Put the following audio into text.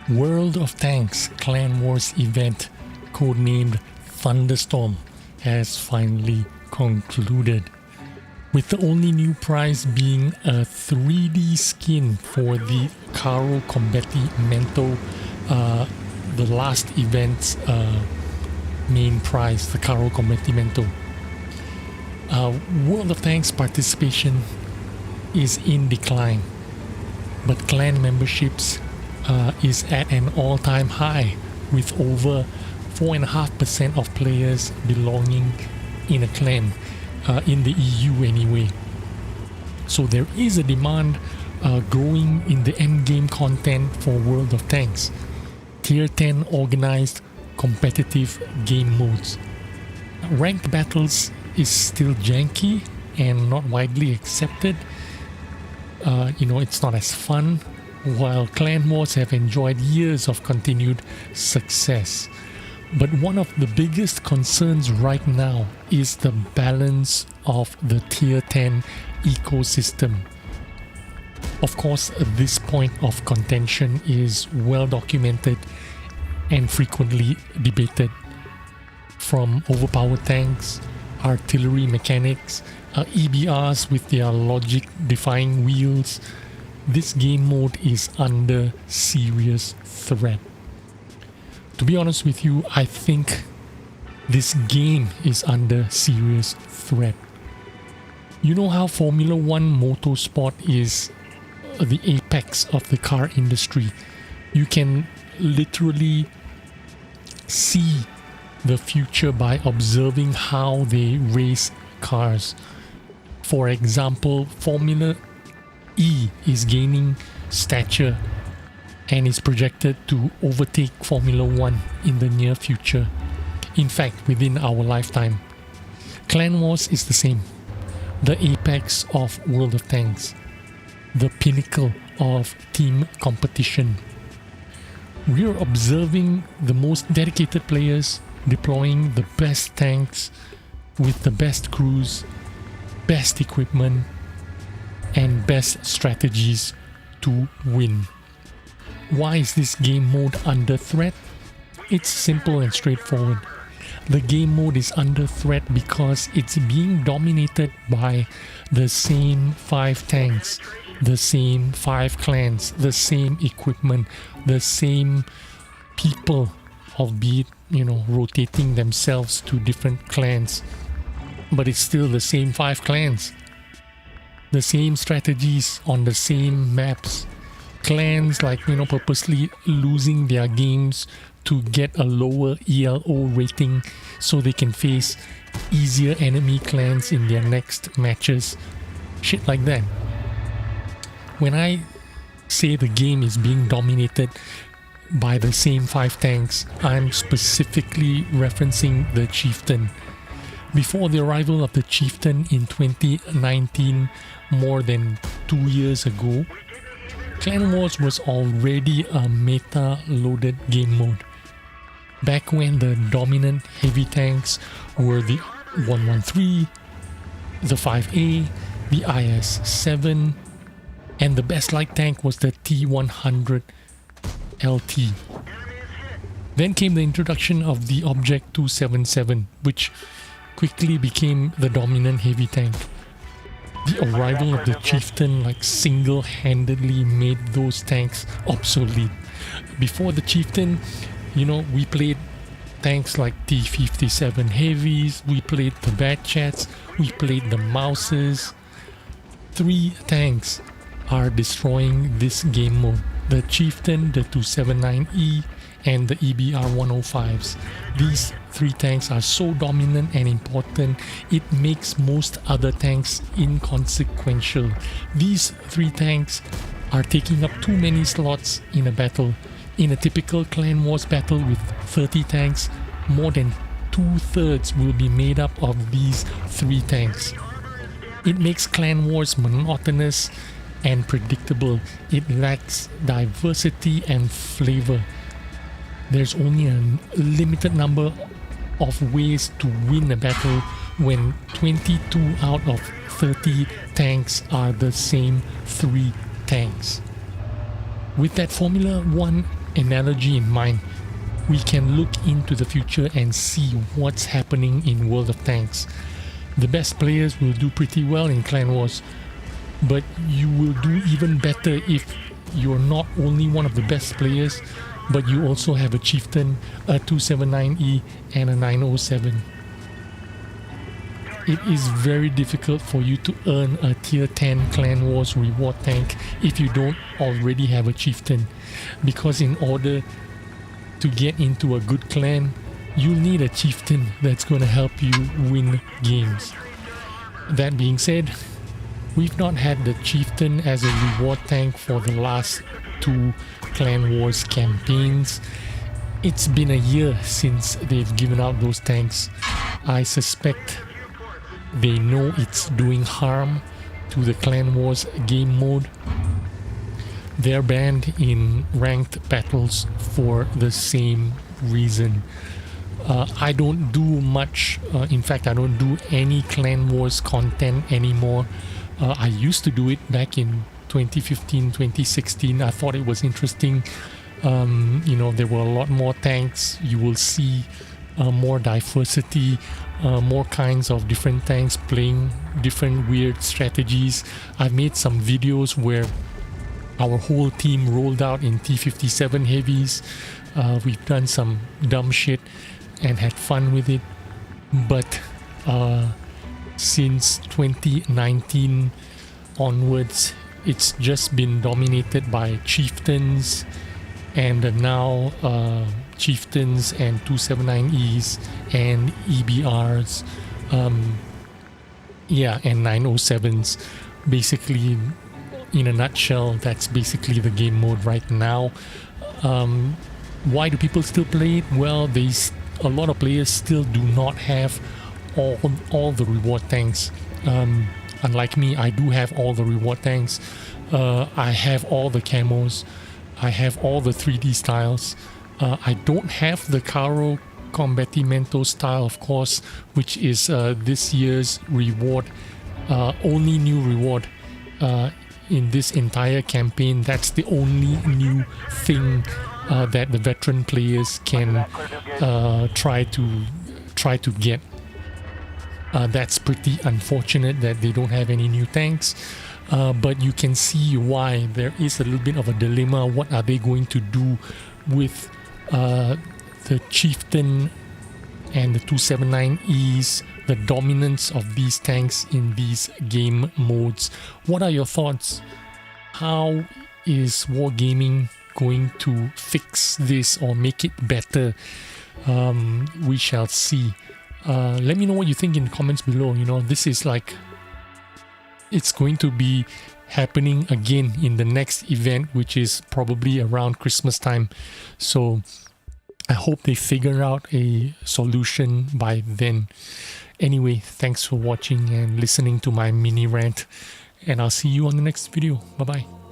World of Tanks Clan Wars event, codenamed Thunderstorm, has finally concluded, with the only new prize being a 3D skin for the Caro Combattimento, the last event's main prize, the Caro Combattimento. World of Tanks participation is in decline, but clan memberships is at an all-time high, with over 4.5% of players belonging in a clan, in the EU anyway. So there is a demand growing in the endgame content for World of Tanks. Tier 10 organized competitive game modes. Ranked battles is still janky and not widely accepted. It's not as fun, while clan wars have enjoyed years of continued success. But one of the biggest concerns right now is the balance of the Tier 10 ecosystem. Of course, this point of contention is well documented and frequently debated. From overpowered tanks, artillery mechanics, EBRs with their logic-defying wheels, this game mode is under serious threat. To be honest with you, I think this game is under serious threat. You know how Formula 1 motorsport is the apex of the car industry. You can literally see the future by observing how they race cars. For example, Formula E is gaining stature and is projected to overtake Formula 1 in the near future. In fact, within our lifetime. Clan Wars is the same. The apex of World of Tanks. The pinnacle of team competition. We're observing the most dedicated players deploying the best tanks with the best crews, best equipment, and best strategies to win. Why is this game mode under threat? It's simple and straightforward. The game mode is under threat because it's being dominated by the same 5 tanks, the same 5 clans, the same equipment, the same people, albeit, rotating themselves to different clans. But it's still the same 5 clans. The same strategies on the same maps. Clans purposely losing their games to get a lower ELO rating so they can face easier enemy clans in their next matches. Shit like that. When I say the game is being dominated by the same 5 tanks, I'm specifically referencing the Chieftain. Before the arrival of the Chieftain in 2019, more than 2 years ago, Clan Wars was already a meta-loaded game mode. Back when the dominant heavy tanks were the 113, the 5A, the IS-7, and the best light tank was the T100 LT. Then came the introduction of the Object 277, which quickly became the dominant heavy tank. The arrival of the Chieftain single-handedly made those tanks obsolete. Before the Chieftain, we played tanks like T57 heavies, we played the Bad Chats, we played the Mouses. 3 tanks are destroying this game mode. The Chieftain, the 279E, and the EBR 105s. These 3 tanks are so dominant and important, it makes most other tanks inconsequential. These 3 tanks are taking up too many slots in a battle. In a typical Clan Wars battle with 30 tanks, more than 2/3 will be made up of these 3 tanks. It makes Clan Wars monotonous and predictable. It lacks diversity and flavor. There's only a limited number of ways to win a battle when 22 out of 30 tanks are the same 3 tanks. With that Formula 1 analogy in mind, we can look into the future and see what's happening in World of Tanks. The best players will do pretty well in Clan Wars, but you will do even better if you're not only one of the best players, but you also have a Chieftain, a 279E, and a 907. It is very difficult for you to earn a tier 10 Clan Wars reward tank if you don't already have a Chieftain, because in order to get into a good clan, you'll need a Chieftain that's going to help you win games. That being said, we've not had the Chieftain as a reward tank for the last 2 Clan Wars campaigns. It's been a year since they've given out those tanks. I suspect they know it's doing harm to the Clan Wars game mode. They're banned in ranked battles for the same reason. I don't do much, in fact I don't do any Clan Wars content anymore. I used to do it back in 2015, 2016. I thought it was interesting. You know, there were a lot more tanks. You will see more diversity, more kinds of different tanks playing different weird strategies. I've made some videos where our whole team rolled out in T57 heavies. We've done some dumb shit and had fun with it, but since 2019 onwards, it's just been dominated by Chieftains, and now Chieftains and 279Es and EBRs, yeah, and 907s. Basically, in a nutshell, that's basically the game mode right now. Why do people still play it? Well, a lot of players still do not have all the reward tanks. Unlike me, I do have all the reward tanks. I have all the camos. I have all the 3D styles. I don't have the Caro Combatimento style, of course, which is this year's reward, only new reward in this entire campaign. That's the only new thing that the veteran players can try to get. That's pretty unfortunate that they don't have any new tanks, but you can see why there is a little bit of a dilemma. What are they going to do with the Chieftain and the 279Es, the dominance of these tanks in these game modes? What are your thoughts? How is Wargaming going to fix this or make it better? We shall see. Let me know what you think in the comments below. You know, this is like, it's going to be happening again in the next event, which is probably around Christmas time. So I hope they figure out a solution by then. Anyway, thanks for watching and listening to my mini rant, and I'll see you on the next video. Bye bye.